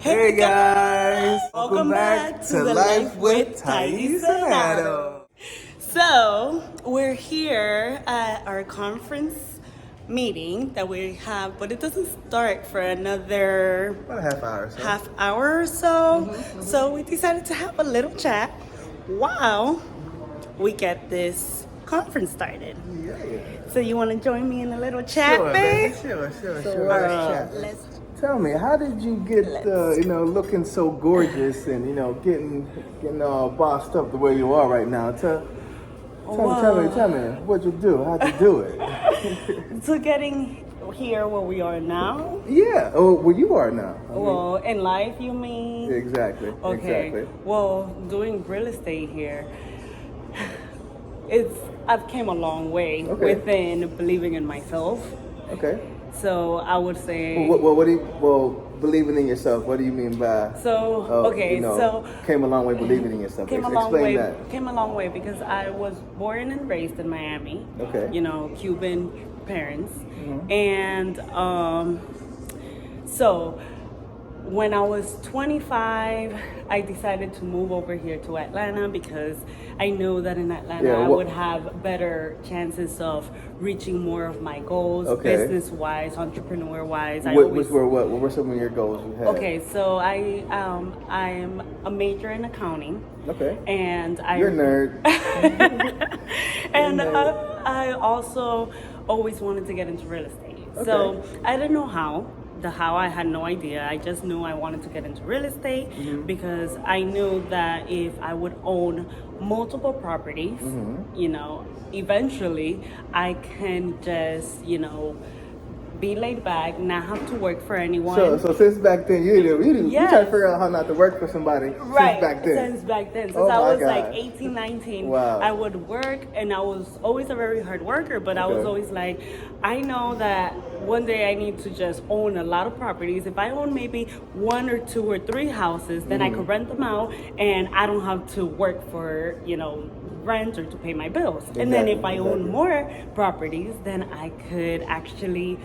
Hey guys! Welcome back to the Life with Thais and Adam. So, we're here at our conference meeting that we have, but it doesn't start for another About a half hour or so. half hour or so. So, we decided to have a little chat while we get this conference started. Yeah. So, you want to join me in a little chat, Sure, babe? baby. Sure. Let's Tell me, how did you get, looking so gorgeous and, getting all bossed up the way you are right now? Tell me, what'd you do? How'd you do it? So getting here where we are now. Yeah, where you are now. Well, in life, you mean? Exactly. Okay. Exactly. Well, doing real estate here, I've came a long way within believing in myself. Okay. So I would say. Believing in yourself. What do you mean by? Came a long way believing in yourself. Came a long way because I was born and raised in Miami. Okay. Cuban parents, and so when I was 25, I decided to move over here to Atlanta because I knew that in Atlanta I would have better chances of reaching more of my goals, business-wise, entrepreneur-wise. What were some of your goals you had? Okay, so I am a major in accounting. Okay. And you're a nerd. And I also always wanted to get into real estate. Okay. So I didn't know how. The how I had no idea. I just knew I wanted to get into real estate because I knew that if I would own multiple properties, eventually I can just, be laid back, not have to work for anyone. So since back then, you try to figure out how not to work for somebody. Right. Since back then. Since I was like 18, 19, wow. I would work, and I was always a very hard worker, but I was always like, I know that one day I need to just own a lot of properties. If I own maybe 1 or 2 or 3 houses, then I could rent them out, and I don't have to work for, rent or to pay my bills. Exactly, and then if I own more properties, then I could actually,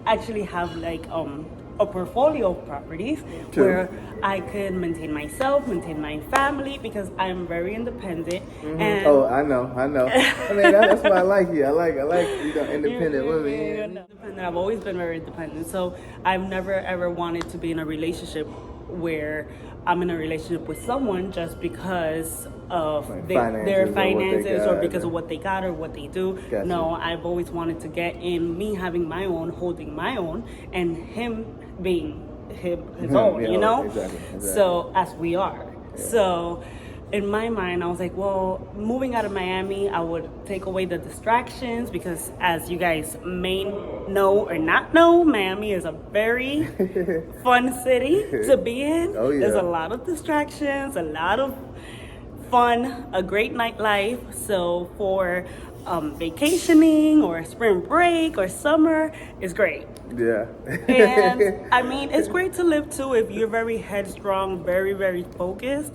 actually have like a portfolio of properties where I could maintain myself, maintain my family, because I'm very independent. And I know. I mean, that's why I like you. I like independent women. Independent. I've always been very independent. So I've never ever wanted to be in a relationship where I'm in a relationship with someone just because of their finances or because of what they got or what they do. Gotcha. No, I've always wanted to get in, me having my own, holding my own, and him being his own, Exactly. So, as we are. Yeah. So, in my mind, I was like, well, moving out of Miami, I would take away the distractions because, as you guys may know or not know, Miami is a very fun city to be in. Oh, yeah. There's a lot of distractions, a lot of fun, a great nightlife. So for vacationing or spring break or summer, it's great. Yeah. And I mean, it's great to live too if you're very headstrong, very, very focused.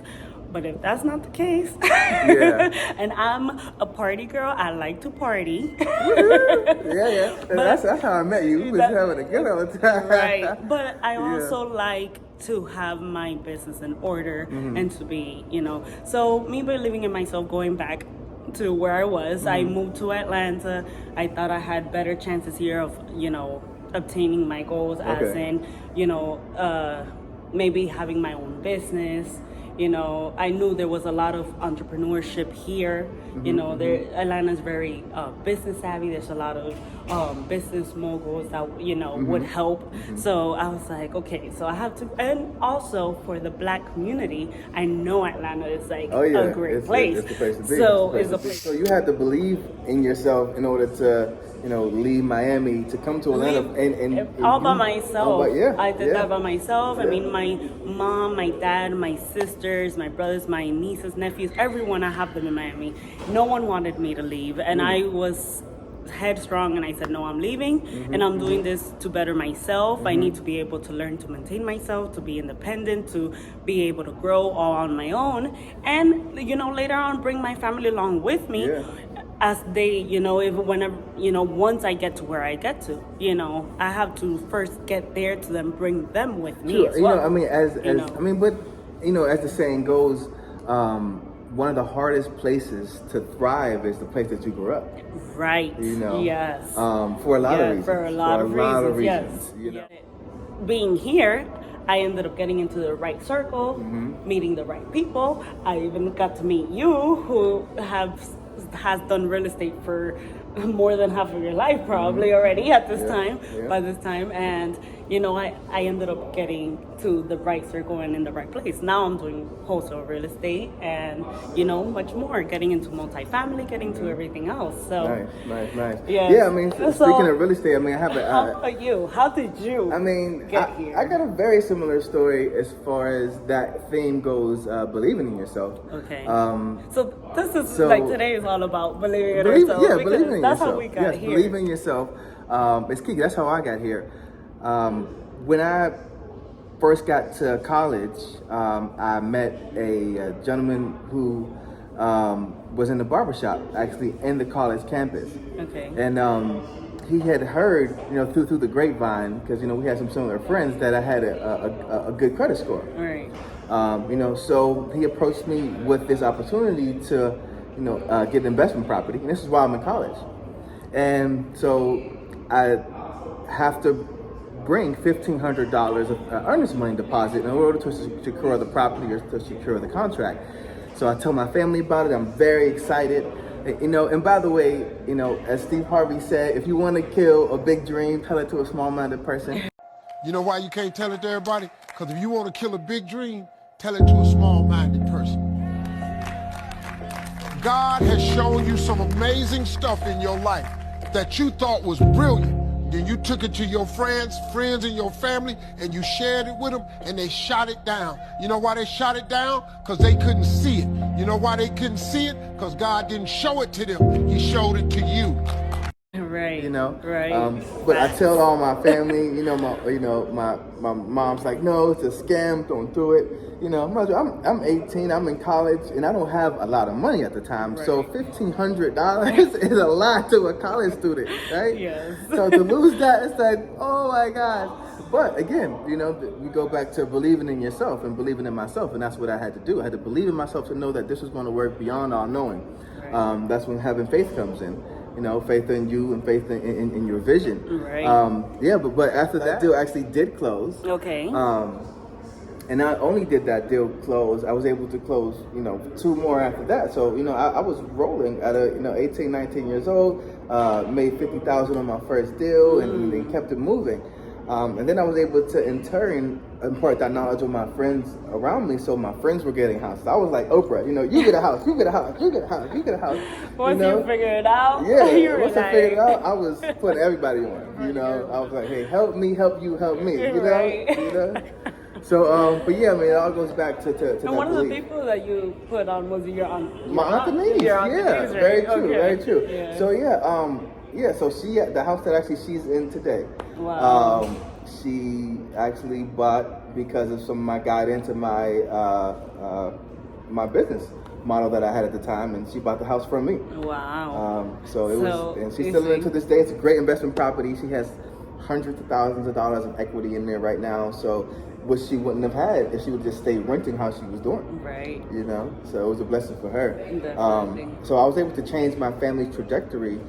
But if that's not the case, and I'm a party girl, I like to party. Yeah. That's how I met you. We was having a good old time. Right. But I also like to have my business in order and to be, So me believing in myself, going back to where I was, I moved to Atlanta. I thought I had better chances here of, obtaining my goals, as in, maybe having my own business. I knew there was a lot of entrepreneurship here. Atlanta's very business savvy. There's a lot of business moguls that would help. So I was like, okay, so I have to, and also for the Black community, I know Atlanta is like a great place. It's the place to be. So you had to believe in yourself in order to leave Miami to come to Atlanta and all by myself. I did that by myself. Yeah. I mean, my mom, my dad, my sisters, my brothers, my nieces, nephews, everyone, I have them in Miami. No one wanted me to leave, and I was headstrong, and I said, no, I'm leaving, and I'm doing this to better myself. I need to be able to learn to maintain myself, to be independent, to be able to grow all on my own, and later on bring my family along with me. as they, even whenever, once I get to where I get to, I have to first get there to then bring them with me. Sure. As well. But as the saying goes, one of the hardest places to thrive is the place that you grew up. Right. Yes. For a lot of reasons. For a lot of reasons. Yes. Being here, I ended up getting into the right circle, meeting the right people. I even got to meet you, who has done real estate for more than half of your life probably already at this time, by this time. And, I ended up getting to the right circle and in the right place. Now I'm doing wholesale real estate and, much more, getting into multifamily, getting to everything else. So Nice. Yes. Yeah, speaking of real estate, I have how about you? How did you get here? I got a very similar story as far as that theme goes, believing in yourself. Okay. So today is all about believing in yourself. Yeah, believing in yourself. That's how we got here. Believe in yourself. It's key. That's how I got here. When I first got to college, I met a gentleman who was in the barbershop, actually in the college campus. Okay. And he had heard, through the grapevine, because we had some similar friends, that I had a good credit score. All right. So he approached me with this opportunity to, get an investment property, and this is while I'm in college. And so I have to bring $1,500 of earnest money deposit in order to secure the property or to secure the contract. So I tell my family about it. I'm very excited. And by the way, as Steve Harvey said, if you want to kill a big dream, tell it to a small-minded person. You know why you can't tell it to everybody? Because if you want to kill a big dream, tell it to a small-minded person. God has shown you some amazing stuff in your life that you thought was brilliant. Then you took it to your friends and your family, and you shared it with them, and they shot it down. You know why they shot it down? Because they couldn't see it. You know why they couldn't see it? Because God didn't show it to them. He showed it to you. Right. Right. But I tell all my family, my mom's like, no, it's a scam, don't do it. I'm 18, I'm in college, and I don't have a lot of money at the time. Right. So $1,500 is a lot to a college student, right? Yes. So to lose that, it's like, oh my gosh. But again, we go back to believing in yourself and believing in myself, and that's what I had to do. I had to believe in myself to know that this was going to work beyond all knowing. Right. That's when having faith comes in. Faith in you and faith in your vision. Right. But after that deal actually did close. Okay. And not only did that deal close, I was able to close, 2 more after that. So, I was rolling at 18, 19 years old, made $50,000 on my first deal and then kept it moving. And then I was able to, in turn, impart that knowledge on my friends around me. So my friends were getting houses. I was like Oprah, you get a house, you get a house, you get a house, you get a house. Once you figure it out, once I figured it out, I was putting everybody on. I was like, hey, help me, help you, help me. So, but yeah, it all goes back to and one of the people that you put on was your aunt. My Aunt Denise. Right? Very true, very true. Yeah. So so the house that actually she's in today. Wow. She actually bought because of some of my guidance and my business model that I had at the time, and she bought the house from me. Wow. And she's still in it to this day. It's a great investment property. She has hundreds of thousands of dollars of equity in there right now. So what she wouldn't have had if she would just stay renting how she was doing. Right. So it was a blessing for her. Definitely. So I was able to change my family's trajectory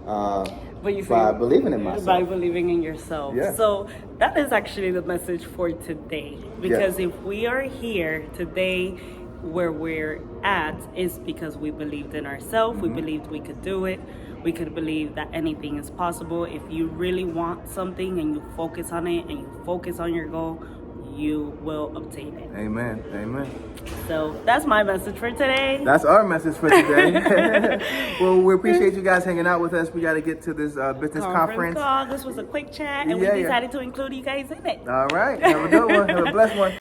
by believing in myself. By believing in yourself. Yeah. So that is actually the message for today. Because if we are here today where we're at, is because we believed in ourselves. We believed we could do it. We could believe that anything is possible. If you really want something and you focus on it and you focus on your goal, you will obtain it. Amen. So that's my message for today. That's our message for today. Well, we appreciate you guys hanging out with us. We got to get to this business conference. Call. This was a quick chat, and we decided to include you guys in it. All right. Have a good one. Have a blessed one.